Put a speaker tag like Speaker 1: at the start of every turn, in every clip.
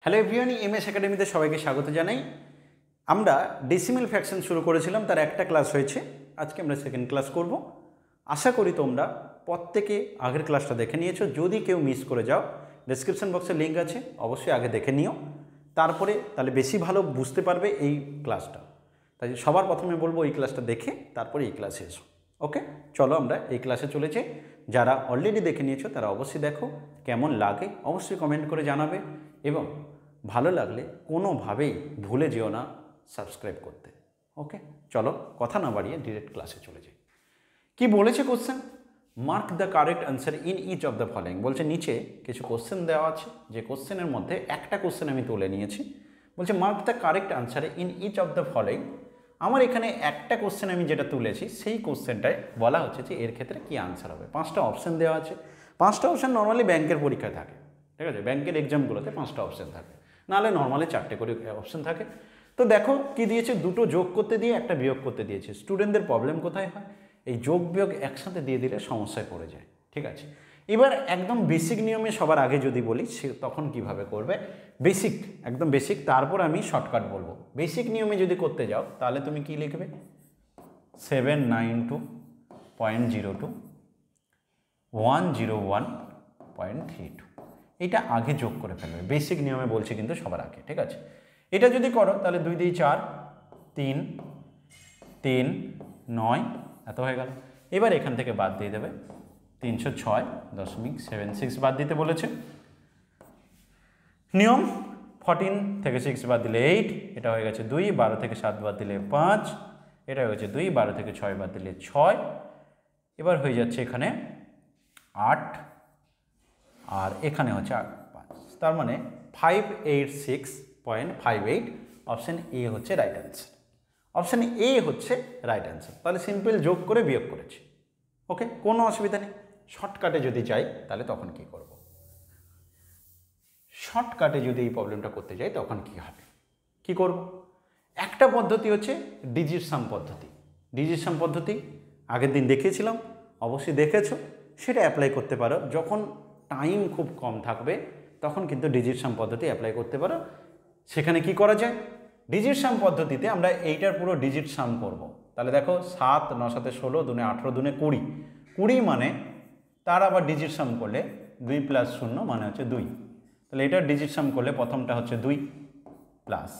Speaker 1: Hello everyone, MS একাডেমিতে সবাইকে স্বাগত জানাই। আমরা ডেসিমেল ফ্র্যাকশন শুরু করেছিলাম, তার একটা ক্লাস হয়েছে। আজকে আমরা সেকেন্ড ক্লাস করব। আশা করি তোমরা প্রত্যেকে আগের ক্লাসটা দেখে নিয়েছো। যদি কেউ মিস করে যাও, ডেসক্রিপশন বক্সে লিঙ্ক আছে, অবশ্যই আগে দেখে নিও, তারপরে তাহলে বেশি ভালো বুঝতে পারবে এই ক্লাসটা। তাই সবার প্রথমে বলবো এই ক্লাসটা দেখে তারপরে এই ক্লাসে এসো। ওকে, চলো আমরা এই ক্লাসে চলেছি। যারা অলরেডি দেখে নিয়েছো তারা অবশ্যই দেখো, কেমন লাগে অবশ্যই কমেন্ট করে জানাবে, এবং ভালো লাগলে কোনোভাবেই ভুলে যেও না সাবস্ক্রাইব করতে। ওকে, চলো কথা না বাড়িয়ে ডিরেক্ট ক্লাসে চলে যাই। কি বলেছে question? Mark the correct answer in each of the following. বলছে নিচে কিছু কোশ্চেন দেওয়া আছে, যে কোশ্চেনের মধ্যে একটা কোশ্চেন আমি তুলে নিয়েছি। বলছে mark the correct answer in each of the following. আমার এখানে একটা কোশ্চেন আমি যেটা তুলেছি সেই কোশ্চেনটায় বলা হচ্ছে যে এর ক্ষেত্রে কী আনসার হবে। 5টা অপশান দেওয়া আছে। 5টা অপশান নর্মালি ব্যাংকের পরীক্ষায় থাকে, ঠিক আছে? ব্যাংকের এক্সামগুলোতে 5টা অপশান থাকে, নাহলে নর্মালি 4টে করে অপশান থাকে। তো দেখো কি দিয়েছে, দুটো যোগ করতে দিয়ে একটা বিয়োগ করতে দিয়েছে। স্টুডেন্টদের প্রবলেম কোথায় হয়, এই যোগ বিয়োগ একসাথে দিয়ে দিলে সমস্যায় পড়ে যায়, ঠিক আছে? এবার একদম বেসিক নিয়মে সবার আগে যদি বলি সে তখন কিভাবে করবে, বেসিক, একদম বেসিক, তারপর আমি শর্টকাট বলবো। বেসিক নিয়মে যদি করতে যাও তাহলে তুমি কি লিখবে, 792.02 101.32, এটা আগে যোগ করে ফেলবে। বেসিক নিয়মে বলছি কিন্তু সবার আগে, ঠিক আছে? এটা যদি করো তাহলে 2 দিয়ে 4, 3, 3, 9, এত হয়ে গেল। এবার এখান থেকে বাদ দিয়ে দেবে 306.76 বাদ দিতে বলেছে। নিয়ম 14 থেকে 6 বাদ দিলে 8, এটা হয়ে গেছে 2, 12 থেকে 7 বাদ দিলে 5, এটা হয়ে গেছে 2, 12 থেকে 6 বাদ দিলে 6, এবার হয়ে যাচ্ছে এখানে 8, আর এখানে হচ্ছে 8, 5, তার মানে 586.58। অপশান এ হচ্ছে রাইট অ্যান্সার। অপশান এ হচ্ছে রাইট অ্যান্সার। তাহলে সিম্পল যোগ করে বিয়োগ করেছি। ওকে, কোনো অসুবিধা নেই। শর্টকাটে যদি যাই তাহলে তখন কি করব? শর্টকাটে যদি এই প্রবলেমটা করতে যাই তখন কি হবে, কি করব? একটা পদ্ধতি হচ্ছে ডিজিট সাম পদ্ধতি। ডিজিট সাম পদ্ধতি আগের দিন দেখিয়েছিলাম, অবশ্যই দেখেছো। সেটা অ্যাপ্লাই করতে পারো যখন টাইম খুব কম থাকবে, তখন কিন্তু ডিজিট সাম পদ্ধতি অ্যাপ্লাই করতে পারো। সেখানে কি করা যায়, ডিজিট সাম পদ্ধতিতে আমরা এইটার পুরো ডিজিট সাম করব। তাহলে দেখো 7, 9, 7, 16, 2, 18, 2, 20, 20 মানে তার আবার ডিজিট সাম করলে 2 + 0 মানে হচ্ছে 2। তাহলে এটা ডিজিট সাম করলে প্রথমটা হচ্ছে 2 প্লাস,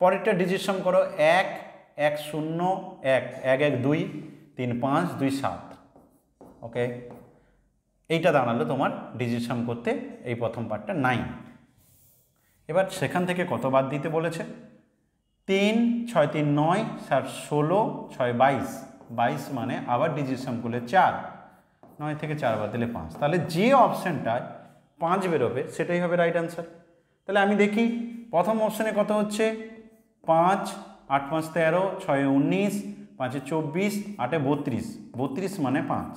Speaker 1: পরেরটা ডিজিট সাম করো 1, 1, 0, 1, 1, 1, 2, 3, 5, 2, 7। ওকে, এইটা দাঁড়ালো তোমার ডিজিট সাম করতে এই প্রথম পার্টটা 9। এবার সেখান থেকে কত বাদ দিতে বলেছে, 3, 6, 3, 9, 7, 16, 6, 22, 22 মানে আবার ডিজিট সাম করলে 4, 9 থেকে 4 বাদ দিলে 5। তাহলে যে অপশানটায় 5 বেরোবে সেটাই হবে রাইট অ্যান্সার। তাহলে আমি দেখি প্রথম অপশানে কত হচ্ছে, 5, 8, 5, 13, 6, 19, 5, 24, 8, 32, 32 মানে 5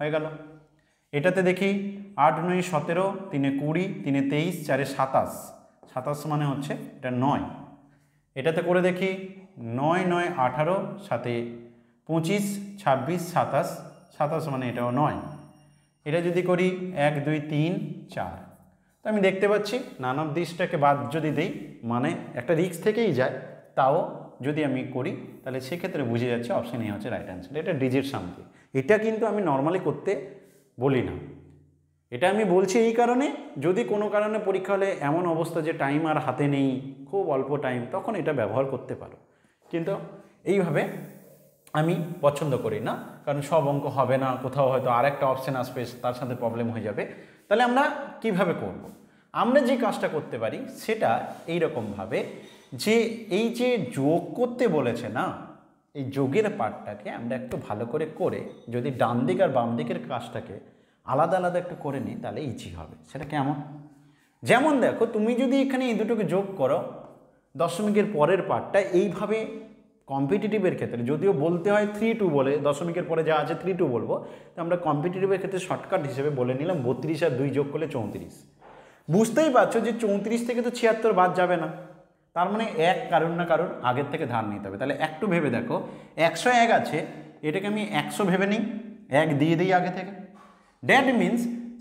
Speaker 1: হয়ে গেল। এটাতে দেখি 8, 9, 17, 3, 20, 3, 23, 4, 27, 27 মানে হচ্ছে এটা 9। এটাতে করে দেখি 9, 9, 18, 7, 25, 26, 27, 27 মানে এটাও 9। এটা যদি করি 1, 2, 3, 4, তো আমি দেখতে পাচ্ছি নান অফ দিসটাকে বাদ যদি দিই মানে একটা রিস্ক থেকেই যায়, তাও যদি আমি করি তাহলে সেক্ষেত্রে বুঝে যাচ্ছে অপশান এ হচ্ছে রাইট অ্যান্সার। এটা ডিজিট সাম। এটা কিন্তু আমি নর্মালি করতে বলি না, এটা আমি বলছি এই কারণে, যদি কোনো কারণে পরীক্ষা হলে এমন অবস্থা যে টাইম আর হাতে নেই, খুব অল্প টাইম, তখন এটা ব্যবহার করতে পারো। কিন্তু এইভাবে আমি পছন্দ করি না, কারণ সব অঙ্ক হবে না, কোথাও হয়তো আরেকটা অপশান আসবে, তার সাথে প্রবলেম হয়ে যাবে। তাহলে আমরা কিভাবে করব? আমরা যে কাজটা করতে পারি সেটা এইরকমভাবে, যে এই যে যোগ করতে বলেছে না, এই যোগের পার্টটাকে আমরা একটু ভালো করে করে যদি ডান দিক আর বাম দিকের কাজটাকে আলাদা আলাদা একটু করে নিই তাহলে ইজি হবে। সেটা কেমন? যেমন দেখো, তুমি যদি এখানে এই দুটোকে যোগ করো, দশমিকের পরের পার্টটা এইভাবে কম্পিটিটিভের ক্ষেত্রে যদিও বলতে হয় 3, 2 বলে, দশমিকের পরে যা আছে 3, 2 বলবো, তো আমরা কম্পিটিটিভের ক্ষেত্রে শর্টকাট হিসেবে বলে নিলাম 32 আর 2 যোগ করলে 34। বুঝতেই পারছো যে 34 থেকে তো 76 বাদ যাবে না, তার মানে এক কারণ না কারণ আগের থেকে ধার নিতে হবে। তাহলে একটু ভেবে দেখো, 101 আছে, এটাকে আমি 100 ভেবে নিই, 1 দিয়ে দিই আগে থেকে। দ্যাট মিন্স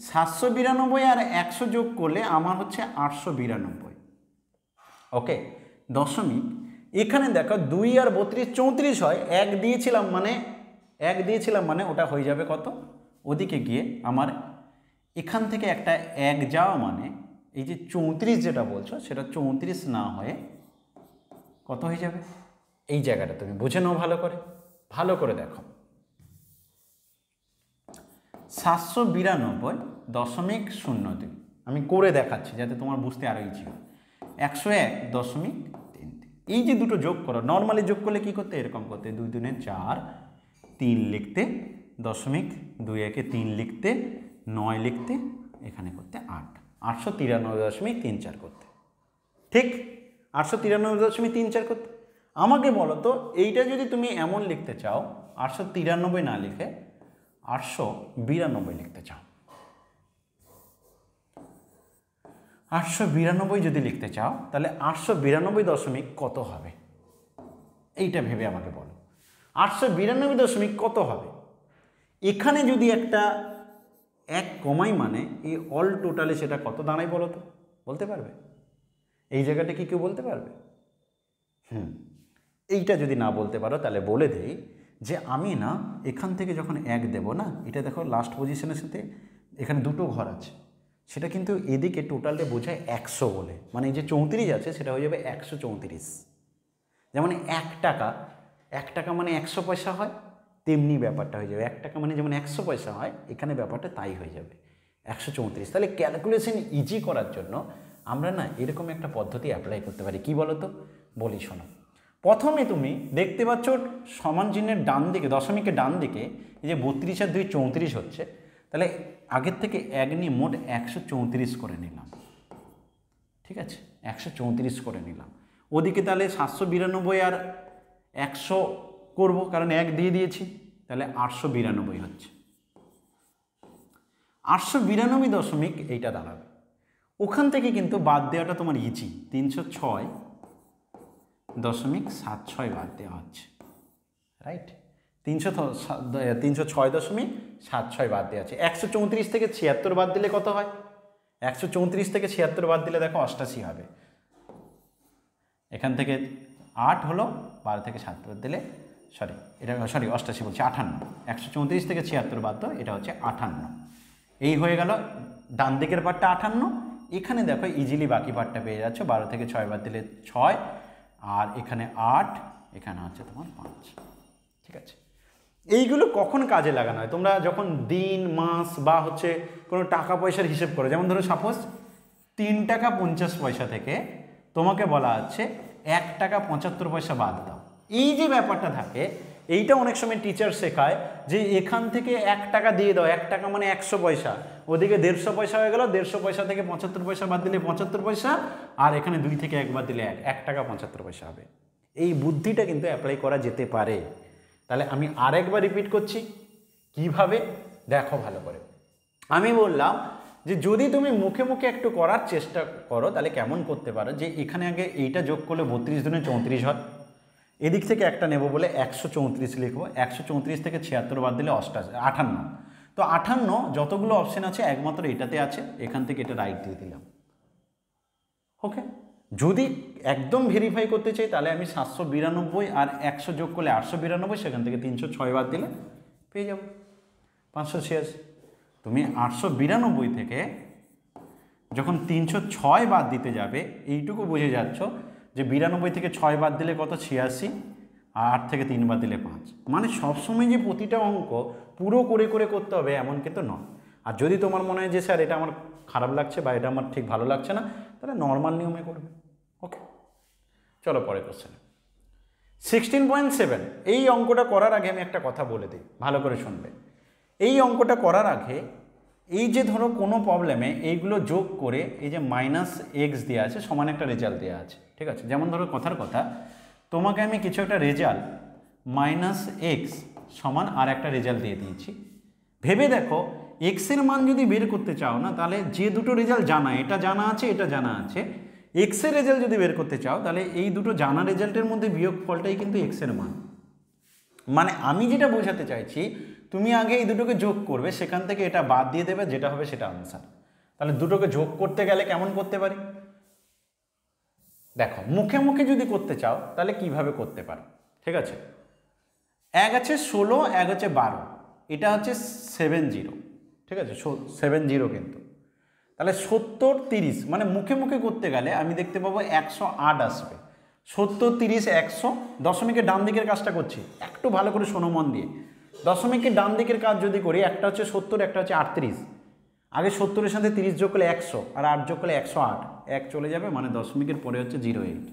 Speaker 1: 792 আর 100 যোগ করলে আমার হচ্ছে 892। ওকে, দশমিক এখানে দেখো 2 আর 32 34 হয়, 1 দিয়েছিলাম মানে ওটা হয়ে যাবে কত, ওদিকে গিয়ে আমার এখান থেকে একটা 1 যাওয়া মানে এই যে 34 যেটা বলছো সেটা 34 না হয়ে কত হয়ে যাবে, এই জায়গাটা তুমি বুঝে নাও ভালো করে দেখো। 792.02 আমি করে দেখাচ্ছি যাতে তোমার বুঝতে আরও ইজি হয়। 101.33, এই যে দুটো যোগ করো, নর্মালি যোগ করলে কী করতে, এরকম করতে, 2 2 4, 3 লিখতে, দশমিক 2 1 3 লিখতে, 9 লিখতে, এখানে করতে 8, 893.34 করতে, ঠিক 893.34 করতে। আমাকে বলো তো এইটা যদি তুমি এমন লিখতে চাও, 893 না লিখে 892 লিখতে চাও, 892 যদি লিখতে চাও তাহলে 892 দশমিক কত হবে, এইটা ভেবে আমাকে বলো। 892 দশমিক কত হবে, এখানে যদি একটা 1 কমাই মানে এই অল টোটালে সেটা কত দাঁড়ায় বলো তো, বলতে পারবে? এই জায়গাটা কি কেউ বলতে পারবে? এইটা যদি না বলতে পারো তাহলে বলে দেই যে আমি না এখান থেকে যখন 1 দেব না, এটা দেখো লাস্ট পজিশনের সাথে এখানে দুটো ঘর আছে, সেটা কিন্তু এদিকে টোটালটা বোঝায় 100 বলে, মানে এই যে 34 আছে সেটা হয়ে যাবে 134। যেমন 1 টাকা মানে 100 পয়সা হয়, তেমনি ব্যাপারটা হয়ে যাবে 1 টাকা মানে যেমন 100 পয়সা হয়, এখানে ব্যাপারটা তাই হয়ে যাবে 134। তাহলে ক্যালকুলেশন ইজি করার জন্য আমরা না এরকম একটা পদ্ধতি অ্যাপ্লাই করতে পারি। কি বলো তো, বলি শোনো। প্রথমে তুমি দেখতে পাচ্ছ সমান চিহ্নের ডান দিকে, দশমিকের ডান দিকে এই যে 32 আর 2 34 হচ্ছে, তাহলে আগের থেকে 1 নিয়ে মোট 134 করে নিলাম, ঠিক আছে, 134 করে নিলাম। ওদিকে তাহলে 792 আর 100 করব, কারণ 1 দিয়ে দিয়েছি, তাহলে 892 হচ্ছে। 892 দশমিক এইটা দাঁড়াবে। ওখান থেকে কিন্তু বাদ দেওয়াটা তোমার ইজি, 306.76 বাদ দেওয়া হচ্ছে, রাইট, 306.76 বাদ দেওয়া আছে। 134 থেকে 76 বাদ দিলে কত হয়, 134 থেকে 76 বাদ দিলে দেখো 88 হবে। এখান থেকে 8 হলো, 12 থেকে 7 বাদ দিলে এটা 88 বলছি, 58। 134 থেকে 76 বাদ দাও, এটা হচ্ছে 58। এই হয়ে গেল ডান দিকের পার্টটা 58। এখানে দেখো ইজিলি বাকি পার্টটা পেয়ে যাচ্ছ, 12 থেকে 6 বাদ দিলে 6, আর এখানে 8, এখানে হচ্ছে তোমার 5, ঠিক আছে। এইগুলো কখন কাজে লাগানো হয়, তোমরা যখন দিন মাস বা হচ্ছে কোনো টাকা পয়সার হিসেব করো, যেমন ধরো সাপোজ 3 টাকা 50 পয়সা থেকে তোমাকে বলা হচ্ছে 1 টাকা 75 পয়সা বাদ দাও, এই যে ব্যাপারটা থাকে, এইটা অনেক সময় টিচার শেখায় যে এখান থেকে 1 টাকা দিয়ে দাও, 1 টাকা মানে 100 পয়সা, ওদিকে 150 পয়সা হয়ে গেল, 150 পয়সা থেকে 75 পয়সা বাদ দিলে 75 পয়সা, আর এখানে 2 থেকে 1 বাদ দিলে 1 টাকা 75 পয়সা হবে। এই বুদ্ধিটা কিন্তু অ্যাপ্লাই করা যেতে পারে। তাহলে আমি আরেকবার রিপিট করছি, কিভাবে দেখো ভালো করে। আমি বললাম যে যদি তুমি মুখে মুখে একটু করার চেষ্টা করো তাহলে কেমন করতে পারো, যে এখানে আগে এইটা যোগ করলে 32 দুনে 34 হয়, এদিক থেকে একটা নেব বলে 134 লিখবো, 134 থেকে 76 বাদ দিলে 58। তো 58 যতগুলো অপশন আছে একমাত্র এটাতে আছে, এখান থেকে এটা রাইট দিয়ে দিলাম। ওকে, যদি একদম ভেরিফাই করতে চাই তাহলে আমি 792 আর 100 যোগ করলে 892, সেখান থেকে 306 বাদ দিলে পেয়ে যাব 586। তুমি 892 থেকে যখন 306 বাদ দিতে যাবে, এইটুকু বুঝে যাচ্ছ যে 92 থেকে 6 বাদ দিলে কত, 86, আর 8 থেকে 3 বাদ দিলে 5। মানে সবসময় যে প্রতিটা অঙ্ক পুরো করে করতে হবে এমন কিন্তু নয়। আর যদি তোমার মনে হয় যে স্যার এটা আমার খারাপ লাগছে বা এটা আমার ঠিক ভালো লাগছে না, তাহলে নর্মাল নিয়মে করবে। ওকে, চলো পরে কোশ্চেনে। 16.7 এই অঙ্কটা করার আগে আমি একটা কথা বলে দিই, ভালো করে শুনবে। এই অঙ্কটা করার আগে এই যে ধরো কোনো প্রবলেমে এইগুলো যোগ করে এই যে -x দেওয়া আছে সমান একটা রেজাল্ট দেওয়া আছে, ঠিক আছে। যেমন ধরো কথার কথা, তোমাকে আমি কিছু একটা রেজাল্ট -x সমান আর একটা রেজাল্ট দিয়ে দিয়েছি। ভেবে দেখো x এর মান যদি বের করতে চাও না, তাহলে যে দুটো রেজাল্ট জানা, এটা জানা আছে, এটা জানা আছে, x এর রেজাল্ট যদি বের করতে চাও তাহলে এই দুটো জানা রেজাল্টের মধ্যে বিয়োগ ফলটাই কিন্তু x এর মান। মানে আমি যেটা বোঝাতে চাইছি, তুমি আগে এই দুটোকে যোগ করবে, সেখান থেকে এটা বাদ দিয়ে দেবে, যেটা হবে সেটা আনসার। তাহলে দুটোকে যোগ করতে গেলে কেমন করতে পারি, দেখো মুখে মুখে যদি করতে চাও তাহলে কিভাবে করতে পারো, ঠিক আছে। এক আছে 16, এক হচ্ছে 12, এটা হচ্ছে 70, ঠিক আছে, 70 কিন্তু। তাহলে 70, 30 মানে মুখে মুখে করতে গেলে আমি দেখতে পাবো 108 আসবে। 70, 30, 100, দশমিকের ডান দিকের কাজটা করছি, একটু ভালো করে শোনো মন দিয়ে। দশমিকের ডান দিকের কাজ যদি করি, একটা হচ্ছে 70, একটা হচ্ছে 38। আগে 70-এর সাথে 30 যোগ করলে 100, আর 8 যোগ করলে 108, 1 চলে যাবে, মানে দশমিকের পরে হচ্ছে 08।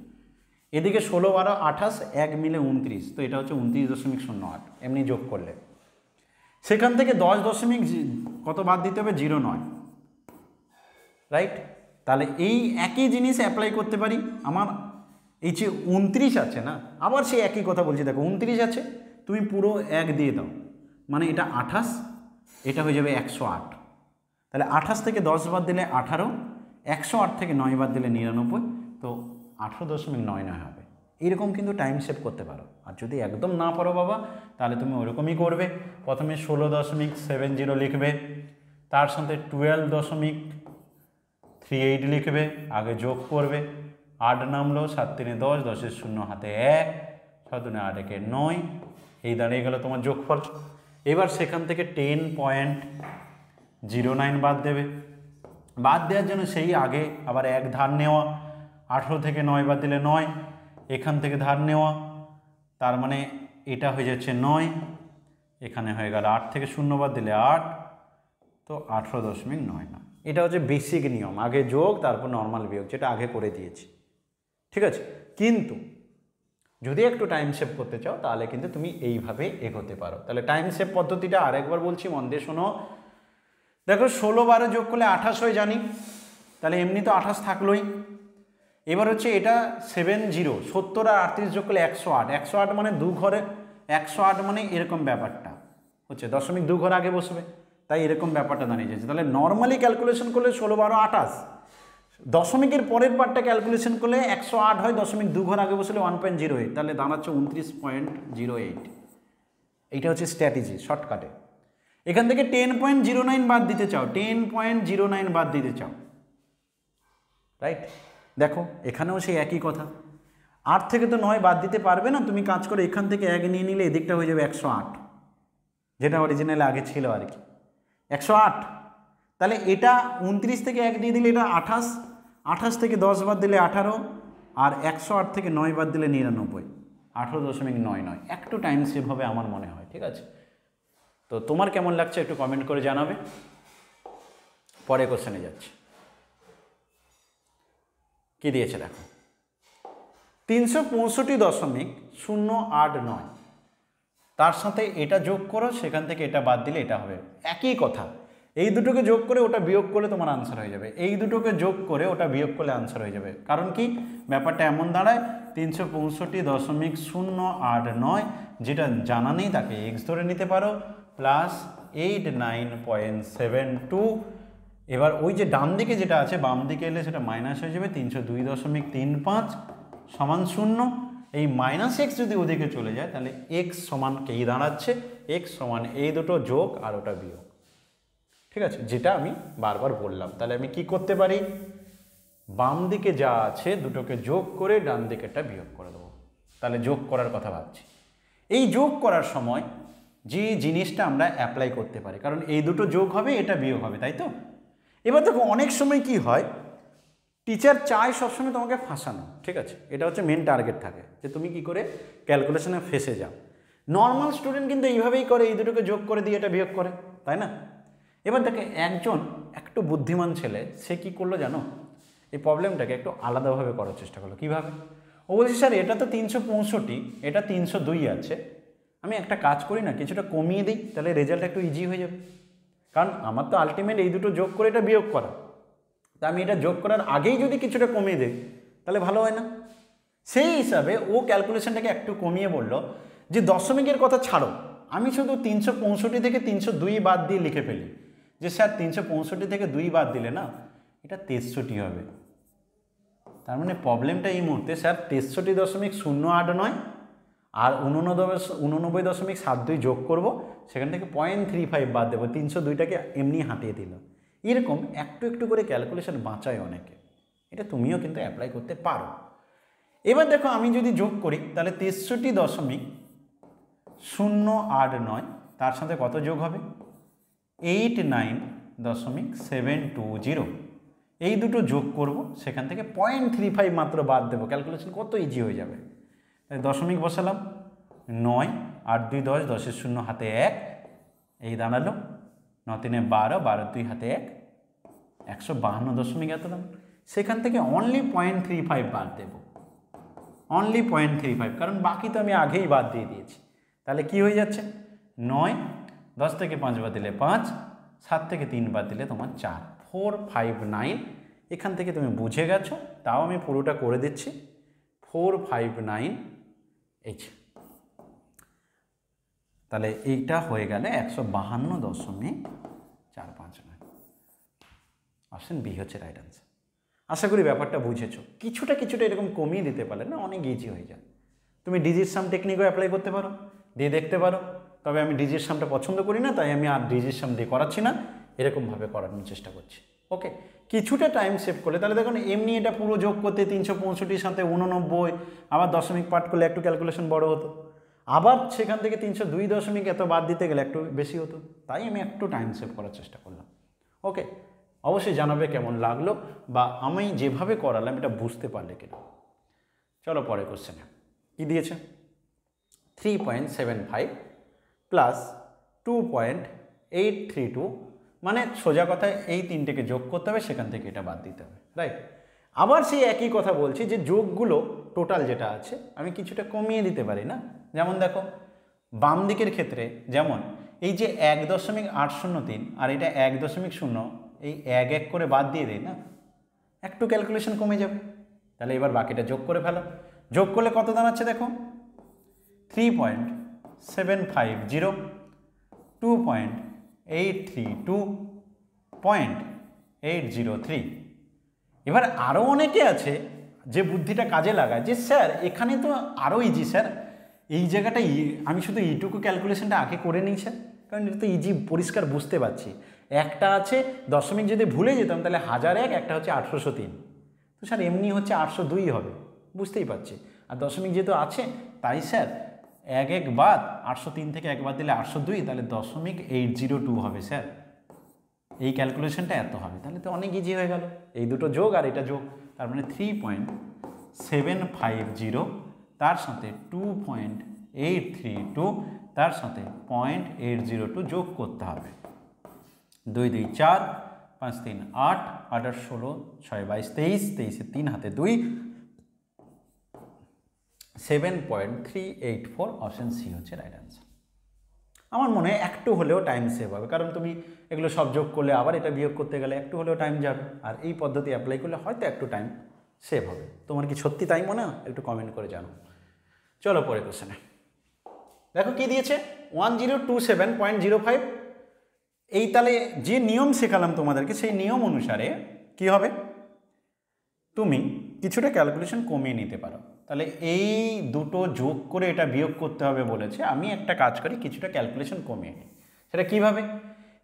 Speaker 1: এদিকে 16, 12, 28, 1 মিলে 29, তো এটা হচ্ছে 29.08 এমনি যোগ করলে। সেখান থেকে 10 দশমিক কত বাদ দিতে হবে, 09, রাইট। তাহলে এই একই জিনিস অ্যাপ্লাই করতে পারি। আমার এই যে 29 আছে না, আবার সেই একই কথা বলছি, দেখো 29 আছে, তুমি পুরো 1 দিয়ে দাও, মানে এটা 28, এটা হয়ে যাবে 108। তাহলে 28 থেকে 10 বাদ দিলে 18, 108 থেকে 9 বাদ দিলে 99, তো 18.99 হবে। এইরকম কিন্তু টাইম সেভ করতে পারো। আর যদি একদম না পারো বাবা, তাহলে তুমি ওরকমই করবে। প্রথমে 16.70 লিখবে, তার সাথে 12.38 লিখবে, আগে যোগ করবে, 8 নামলো, 7 3 10, 10 0 হাতে 1, 6 2 8 1 9, এই দাঁড়িয়ে গেল তোমার যোগফল। এবার সেখান থেকে 10.09 বাদ দেবে। বাদ দেওয়ার জন্য সেই আগে আবার 1 ধার নেওয়া, 18 থেকে 9 বাদ দিলে 9, এখান থেকে ধার নেওয়া, তার মানে এটা হয়ে যাচ্ছে 9, এখানে হয়ে গেল 8 থেকে 0 বাদ দিলে 8, তো 18.99। এটা হচ্ছে বেসিক নিয়ম, আগে যোগ তারপর নর্মাল বিয়োগ, যেটা আগে করে দিয়েছি, ঠিক আছে। কিন্তু যদি একটু টাইম সেভ করতে চাও তাহলে কিন্তু তুমি এইভাবে এগোতে পারো। তাহলে টাইম সেভ পদ্ধতিটা আরেকবার বলছি, মন দিয়ে শোনো। দেখো 16, 12 যোগ করলে 28 হয়ে জানি, তাহলে এমনি তো 28 থাকলোই। এবার হচ্ছে এটা 70, 70 আর 38 যোগ করলে 108, 108 মানে 2 ঘরে, 108 মানে এরকম ব্যাপারটা হচ্ছে, দশমিক 2 ঘর আগে বসবে, তাই এরকম ব্যাপারটা দাঁড়িয়ে যাচ্ছে। তাহলে নর্মালি ক্যালকুলেশন করলে 16, 12, 28, দশমিকের পরের পার্টটা ক্যালকুলেশন করলে 108 হয়, দশমিক 2 ঘর আগে বসলে 1.08, তাহলে দাঁড়াচ্ছে 29.08। এইটা হচ্ছে স্ট্র্যাটেজি শর্টকাটে। এখান থেকে 10.09 বাদ দিতে চাও, 10.09 বাদ দিতে চাও, রাইট। দেখো এখানেও সেই একই কথা, 8 থেকে তো 9 বাদ দিতে পারবে না, তুমি কাজ করে এখান থেকে 1 নিয়ে নিলে এদিকটা হয়ে যাবে 108, যেটা অরিজিনালি আগে ছিল আর কি, 108। তাহলে এটা 29 থেকে 1 দিয়ে দিলে এটা 28, 28 থেকে 10 বাদ দিলে 18, আর 108 থেকে 9 বাদ দিলে 99, 18.99। একটু টাইম সেভ হবে আমার মনে হয়, ঠিক আছে। তো তোমার কেমন লাগছে একটু কমেন্ট করে জানাবে। পরে কোশ্চেনে যাচ্ছি। কি দিয়েছে দেখো, 365.089, তার সাথে এটা যোগ করো, সেখান থেকে এটা বাদ দিলে এটা হবে, একই কথা। এই দুটোকে যোগ করে ওটা বিয়োগ করলে তোমার আনসার হয়ে যাবে, এই দুটোকে যোগ করে ওটা বিয়োগ করলে আনসার হয়ে যাবে। কারণ কি, ব্যাপারটা এমন দাঁড়ায় 365.089, যেটা জানা নেই তাকে এক্স ধরে নিতে পারো, প্লাস 89.72। এবার ওই যে ডান দিকে যেটা আছে, বাম দিকে এলে সেটা মাইনাস হয়ে যাবে, 302.35 সমান 0। এই মাইনাস এক্স যদি ওদিকে চলে যায় তাহলে এক্স সমান কেই দাঁড়াচ্ছে, এক্স সমান এই দুটো যোগ আর ওটা বিয়োগ, ঠিক আছে, যেটা আমি বারবার বললাম। তাহলে আমি কি করতে পারি, বাম দিকে যা আছে দুটোকে যোগ করে ডান দিকেরটা বিয়োগ করে দেবো। তাহলে যোগ করার কথা ভাবছি। এই যোগ করার সময় যে জিনিসটা আমরা অ্যাপ্লাই করতে পারি, কারণ এই দুটো যোগ হবে, এটা বিয়োগ হবে, তাই তো। এবার দেখো অনেক সময় কি হয়, টিচার চায় সবসময় তোমাকে ফাঁসানো, ঠিক আছে, এটা হচ্ছে মেন টার্গেট থাকে, যে তুমি কি করে ক্যালকুলেশনে ফেসে যাও। নর্মাল স্টুডেন্ট কিন্তু এইভাবেই করে, এই দুটোকে যোগ করে দিয়ে এটা বিয়োগ করে, তাই না। এবার দেখে একজন একটু বুদ্ধিমান ছেলে, সে কি করলো জানো, এই প্রবলেমটাকে একটু আলাদাভাবে করার চেষ্টা করলো। কীভাবে? ও বলছে স্যার এটা তো 365, এটা 302 আছে, আমি একটা কাজ করি না, কিছুটা কমিয়ে দিই, তাহলে রেজাল্ট একটু ইজি হয়ে যাবে। কারণ আমার তো আলটিমেট এই দুটো যোগ করে এটা বিয়োগ করা, তা আমি এটা যোগ করার আগেই যদি কিছুটা কমিয়ে দিই তাহলে ভালো হয় না। সেই হিসাবে ও ক্যালকুলেশনটাকে একটু কমিয়ে বলল যে দশমিকের কথা ছাড়ো, আমি শুধু 365 থেকে 302 বাদ দিয়ে লিখে ফেলি, যে স্যার 365 থেকে 2 বাদ দিলে না এটা 63 হবে। তার মানে প্রবলেমটা এই মুহূর্তে স্যার 63.089 আর 89.72 যোগ করব, সেখান থেকে 0.35 বাদ দেবো, 302টাকে এমনি হাঁটিয়ে দিল। এরকম একটু একটু করে ক্যালকুলেশন বাঁচায় অনেকে, এটা তুমিও কিন্তু অ্যাপ্লাই করতে পারো। এবার দেখো আমি যদি যোগ করি তাহলে 63.089 তার সাথে কত যোগ হবে 89.720, এই দুটো যোগ করব, সেখান থেকে 0.35 মাত্র বাদ দেবো, ক্যালকুলেশন কত ইজি হয়ে যাবে। দশমিক বসালাম, 9, 8 2 10, 10 শূন্য হাতে 1, এই দাঁড়ালো 9 3 12, 12 2 হাতে 1, 152 দশমিক এত দাম। সেখান থেকে অনলি 0.35 বাদ দেব, অনলি 0.35, কারণ বাকি তো আমি আগেই বাদ দিয়ে দিয়েছি। তাহলে কি হয়ে যাচ্ছে 9, 10 থেকে 5 বাদ দিলে 5, 7 থেকে 3 বাদ দিলে তোমার 4, 459। এখান থেকে তুমি বুঝে গেছো, তাও আমি পুরোটা করে দিচ্ছি, 459H। তাহলে এইটা হয়ে গেলে 152.459। অপশন বি হচ্ছে রাইট আনসার। আশা করি ব্যাপারটা বুঝেছো। কিছুটা এরকম কমিয়ে দিতে পারলে না অনেক ইজি হয়ে যায়। তুমি ডিজিট সাম টেকনিকও অ্যাপ্লাই করতে পারো, দিয়ে দেখতে পারো। তবে আমি ডিজিট সামটা পছন্দ করি না, তাই আমি আর ডিজিট সাম দিয়ে করাচ্ছি না, এরকমভাবে করানোর চেষ্টা করছি। ওকে, কিছুটা টাইম সেভ করলে তাহলে দেখুন এমনি এটা পুরো যোগ করতে 365 সাথে 89, আবার দশমিক পাঠ করলে একটু ক্যালকুলেশন বড় হতো, আবার সেখান থেকে 302 দশমিক এত বাদ দিতে গেলে একটু বেশি হতো, তাই আমি একটু টাইম সেভ করার চেষ্টা করলাম। ওকে, অবশ্যই জানাবে কেমন লাগলো বা আমি যেভাবে করালাম এটা বুঝতে পারলে কিনা। চলো পরে কোশ্চেনে কী দিয়েছে, 3.75 প্লাস 2.832, মানে সোজা কথায় এই তিনটেকে যোগ করতে হবে, সেখান থেকে এটা বাদ দিতে হবে, রাইট। আবার সেই একই কথা বলছি যে যোগগুলো টোটাল যেটা আছে আমি কিছুটা কমিয়ে দিতে পারি না। যেমন দেখো বাম দিকের ক্ষেত্রে যেমন এই যে 1.803 আর এটা 1.0, এই 1 করে বাদ দিয়ে দেয় না, একটু ক্যালকুলেশন কমে যাবে। তাহলে এবার বাকিটা যোগ করে ফেলো, যোগ করলে কত দাঁড়াচ্ছে দেখো 3.750, 2.832, 0.803। এবার আরও অনেকে আছে যে বুদ্ধিটা কাজে লাগায় যে স্যার এখানে তো আরও ইজি স্যার, এই জায়গাটা আমি শুধু এইটুকু ক্যালকুলেশনটা আগে করে নিই স্যার, কারণ এটা তো ইজি, পরিষ্কার বুঝতে পারছি। একটা আছে দশমিক যদি ভুলে যেতাম তাহলে 1001, একটা হচ্ছে 803, তো স্যার এমনি হচ্ছে 802 হবে, বুঝতেই পারছি। আর দশমিক যেহেতু আছে তাই স্যার 1 বাদ, 803 থেকে 1 বাদ দিলে 802, তাহলে 0.802 হবে স্যার, এই ক্যালকুলেশনটা এত হবে। তাহলে তো অনেক ইজি হয়ে গেল, এই দুটো যোগ আর এটা যোগ, তার মানে 3.750 তার সাথে 2.832 তার সাথে 0.802 যোগ করতে হবে। 2 2 4, 5 3 8, 8 8 16, 6 22 23, 23 3 হাতে 2, 7.384, অপশন সি হচ্ছে রাইট আনসার। আমার মনে হয় একটু হলেও টাইম সেভ হবে, কারণ তুমি এগুলো সব যোগ করলে আবার এটা বিয়োগ করতে গেলে একটু হলেও টাইম যাবে, আর এই পদ্ধতি অ্যাপ্লাই করলে হয়তো একটু টাইম সেভ হবে। তোমার কি সত্যি তাই মনে হয়? একটু কমেন্ট করে জানো। চলো পরে কোশ্চেনে দেখো কি দিয়েছে, 1027.05। এই তাহলে যে নিয়ম শেখালাম তোমাদেরকে সেই নিয়ম অনুসারে কি হবে, তুমি কিছুটা ক্যালকুলেশন কমিয়ে নিতে পারো। তাহলে এই দুটো যোগ করে এটা বিয়োগ করতে হবে বলেছে, আমি একটা কাজ করি কিছুটা ক্যালকুলেশন কমিয়ে নিই। সেটা কীভাবে,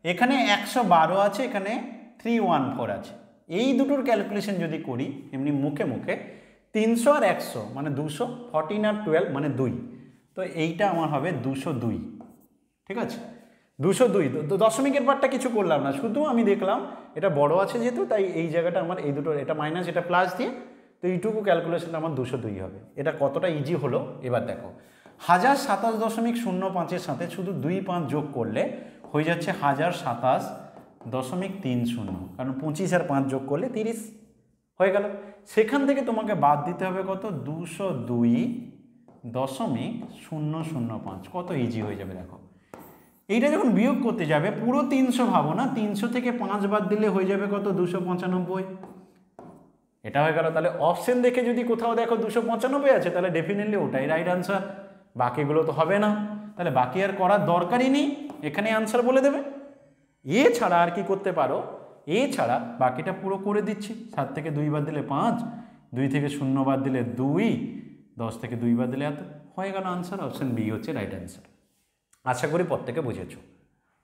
Speaker 1: এখানে 112 আছে, এখানে 314 আছে, এই দুটোর ক্যালকুলেশন যদি করি এমনি মুখে মুখে 300 আর 100 মানে 200, 14 আর 12 মানে 2, তো এইটা আমার হবে 202, ঠিক আছে 202। তো দশমিকের পার্টটা কিছু করলাম না, শুধু আমি দেখলাম এটা বড় আছে যেহেতু, তাই এই জায়গাটা আমার এই দুটো, এটা মাইনাস এটা প্লাস দিয়ে, তো এইটুকু ক্যালকুলেশনটা আমার 202 হবে। এটা কতটা ইজি হলো এবার দেখো, 1027.05-এর সাথে শুধু 2 5 যোগ করলে হয়ে যাচ্ছে 1027.30, কারণ 25 আর 5 যোগ করলে 30 হয়ে গেল। সেখান থেকে তোমাকে বাদ দিতে হবে কত, 202.005, কত ইজি হয়ে যাবে দেখো। এইটা যখন বিয়োগ করতে যাবে পুরো 300 ভাবো না, 300 থেকে 5 বাদ দিলে হয়ে যাবে কত, 295, এটা হয়ে গেল। তাহলে অপশন দেখে যদি কোথাও দেখো 295 আছে তাহলে ডেফিনেটলি ওটাই রাইট আনসার, বাকিগুলো তো হবে না, তাহলে বাকি আর করার দরকারই নেই, এখানে আনসার বলে দেবে। এছাড়া আর কি করতে পারো, এছাড়া বাকিটা পুরো করে দিচ্ছি, 7 থেকে 2 বাদ দিলে 5, 2 থেকে 0 বাদ দিলে 2, 10 থেকে 2 বাদ দিলে এত, হয়ে গেল আনসার। অপশন বি হচ্ছে রাইট আনসার। আশা করি প্রত্যেকে বুঝেছো,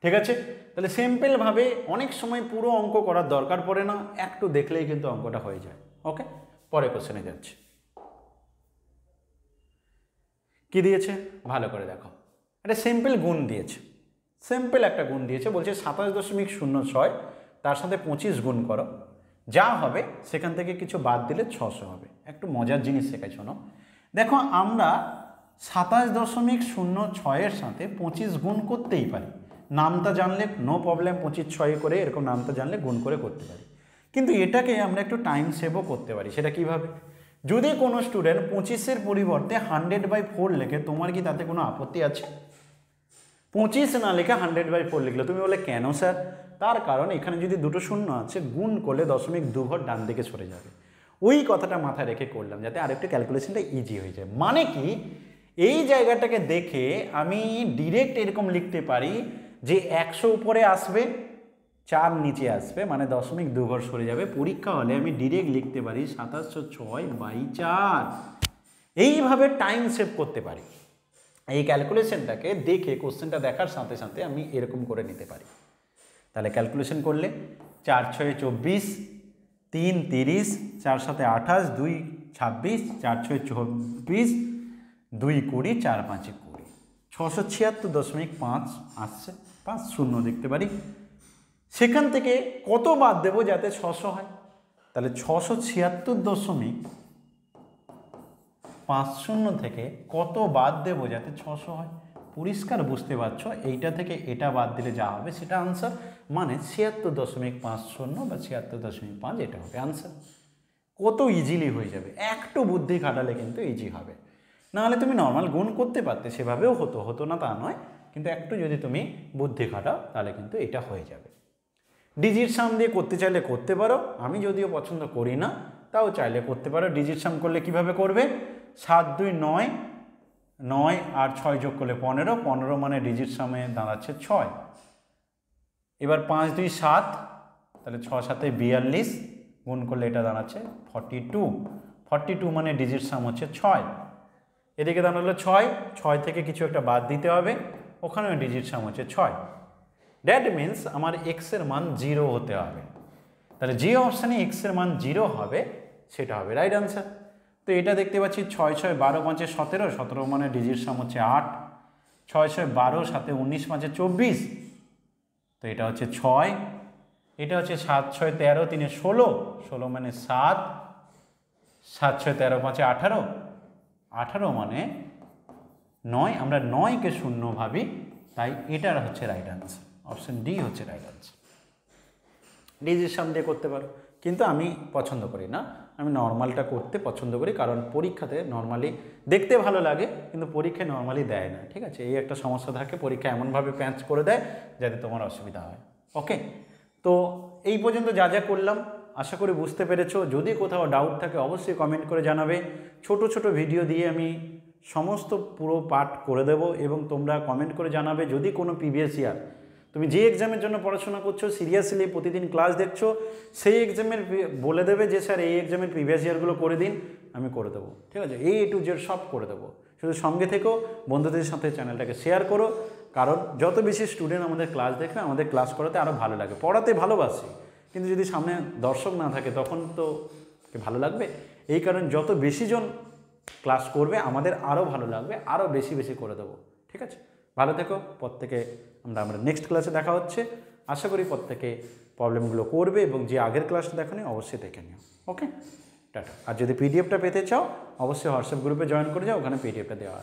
Speaker 1: ঠিক আছে। তাহলে সিম্পলভাবে অনেক সময় পুরো অঙ্ক করার দরকার পড়ে না, একটু দেখলেই কিন্তু অঙ্কটা হয়ে যায়। ওকে, পরে কোশ্চেনে যাচ্ছি। কি দিয়েছে ভালো করে দেখো, একটা সিম্পল গুণ দিয়েছে, সিম্পল একটা গুণ দিয়েছে, বলছে 27.06 তার সাথে 25 গুণ করো, যা হবে সেখান থেকে কিছু বাদ দিলে 600 হবে। একটু মজার জিনিস শেখাই শোনো, দেখো আমরা 27.06 সাথে 25 গুণ করতেই পারি, নামটা জানলে নো প্রবলেম, 25 6 করে এরকম নামটা জানলে গুণ করে করতে পারি, কিন্তু এটাকে আমরা একটু টাইম সেভও করতে পারি। সেটা কিভাবে, যদি কোনো স্টুডেন্ট 25-এর পরিবর্তে 100/4 লেখে, তোমার কি তাতে কোনো আপত্তি আছে? 25 না লেখা 100/4 লিখলো, তুমি বলে কেন স্যার? তার কারণ এখানে যদি দুটো শূন্য আছে, গুণ করলে 0.2 ঘর ডান দিকে সরে যাবে। ওই কথাটা মাথায় রেখে করলাম যাতে আরেকটু ক্যালকুলেশনটা ইজি হয়ে যায়। মানে কি, এই জায়গাটাকে দেখে আমি ডিরেক্ট এরকম লিখতে পারি যে 100 উপরে আসবে, 4 নিচে আসবে, মানে 0.2 ঘর সরে যাবে। পরীক্ষা হলে আমি ডিরেক্ট লিখতে পারি 2706/4। এইভাবে টাইম সেভ করতে পারি। এই ক্যালকুলেশনটাকে দেখে কোশ্চেনটা দেখার সাথে সাথে আমি এরকম করে নিতে পারি। তাহলে ক্যালকুলেশন করলে 4 6 24, 3 30, 4 7 28, 2 26, 4 6 24, 2 20, 4 5 20, 676.5 আসছে, 5 শূন্য দেখতে পারি। সেখান থেকে কত বাদ দেবো যাতে 600 হয়? তাহলে 676.50 থেকে কত বাদ দেবো যাতে 600 হয়? পরিষ্কার বুঝতে পারছো, এইটা থেকে এটা বাদ দিলে যা হবে সেটা আনসার, মানে 76.50 বা 76.5 এটা হবে আনসার। কত ইজিলি হয়ে যাবে, একটু বুদ্ধি খাটালে কিন্তু ইজি হবে। নাহলে তুমি নর্মাল গুণ করতে পারতে, সেভাবেও হতো না তা নয়, কিন্তু একটু যদি তুমি বুদ্ধি খাটাও তাহলে কিন্তু এটা হয়ে যাবে। ডিজিট সাম দিয়ে করতে চাইলে করতে পারো, আমি যদিও পছন্দ করি না, তাও চাইলে করতে পারো। ডিজিট সাম করলে কিভাবে করবে, 7 2 9, 9 আর 6 যোগ করলে 15, 15 মানে ডিজিট সামে দাঁড়াচ্ছে 6। এবার 5 2 7, তাহলে 6 7 42, গুণ করলে এটা দাঁড়াচ্ছে 42, 42 মানে ডিজিট সাম হচ্ছে 6। এদিকে দাঁড়ালো 6, 6 থেকে কিছু একটা বাদ দিতে হবে, ওখানেও ডিজিট সাম হচ্ছে 6। দ্যাট মিন্স আমার এক্সের মান 0 হতে হবে। তাহলে যে অপশানে এক্সের মান 0 হবে সেটা হবে রাইট আনসার। তো এটা দেখতে পাচ্ছি 6 6 12 5 17, 17 মানে ডিজিট সাম হচ্ছে 8, 6 6 12 7 19 5 24, তো এটা হচ্ছে 6। এটা হচ্ছে 7 6 13 3 16, 16 মানে 7, 7 6 13 5 18, 18 মানে 9, আমরা 9কে শূন্য ভাবি, তাই এটার হচ্ছে রাইট আনসার, অপশন ডি হচ্ছে রাইট আনসার। ডিজিট সাম দিয়ে করতে পারো, কিন্তু আমি পছন্দ করি না, আমি নর্মালটা করতে পছন্দ করি, কারণ পরীক্ষাতে নর্মালি দেখতে ভালো লাগে কিন্তু পরীক্ষায় নর্মালি দেয় না, ঠিক আছে? এই একটা সমস্যা থাকে, পরীক্ষা এমনভাবে প্যাঁচ করে দেয় যাতে তোমার অসুবিধা হয়। ওকে, তো এই পর্যন্ত যা যা করলাম আশা করি বুঝতে পেরেছো। যদি কোথাও ডাউট থাকে অবশ্যই কমেন্ট করে জানাবে। ছোট ছোট ভিডিও দিয়ে আমি সমস্ত পুরো পাঠ করে দেব, এবং তোমরা কমেন্ট করে জানাবে যদি কোনো প্রিভিয়াস ইয়ার, তুমি যে এক্সামের জন্য পড়াশোনা করছো সিরিয়াসলি প্রতিদিন ক্লাস দেখছো, সেই এক্সামের বলে দেবে যে স্যার এই এক্সামের প্রিভিয়াস ইয়ারগুলো করে দিন, আমি করে দেবো, ঠিক আছে? A to Z সব করে দেবো। শুধু সঙ্গে থেকেও বন্ধুদের সাথে চ্যানেলটাকে শেয়ার করো, কারণ যত বেশি স্টুডেন্ট আমাদের ক্লাস দেখবে আমাদের ক্লাস করাতে আরও ভালো লাগে। পড়াতে ভালোবাসি, কিন্তু যদি সামনে দর্শক না থাকে তখন তো ভালো লাগবে। এই কারণে যত বেশি জন ক্লাস করবে আমাদের আরও ভালো লাগবে, আরও বেশি বেশি করে দেবো, ঠিক আছে? ভালো থেকো, প্রত্যেকে আমরা নেক্সট ক্লাসে দেখা হচ্ছে। আশা করি প্রত্যেকে প্রবলেমগুলো করবে, এবং যে আগের ক্লাসটা দেখো নি অবশ্যই দেখে নিও। ওকে, টাটা। আর যদি পিডিএফটা পেতে চাও অবশ্যই হোয়াটসঅ্যাপ গ্রুপে জয়েন করে যাও, ওখানে পিডিএফটা দেওয়া আছে।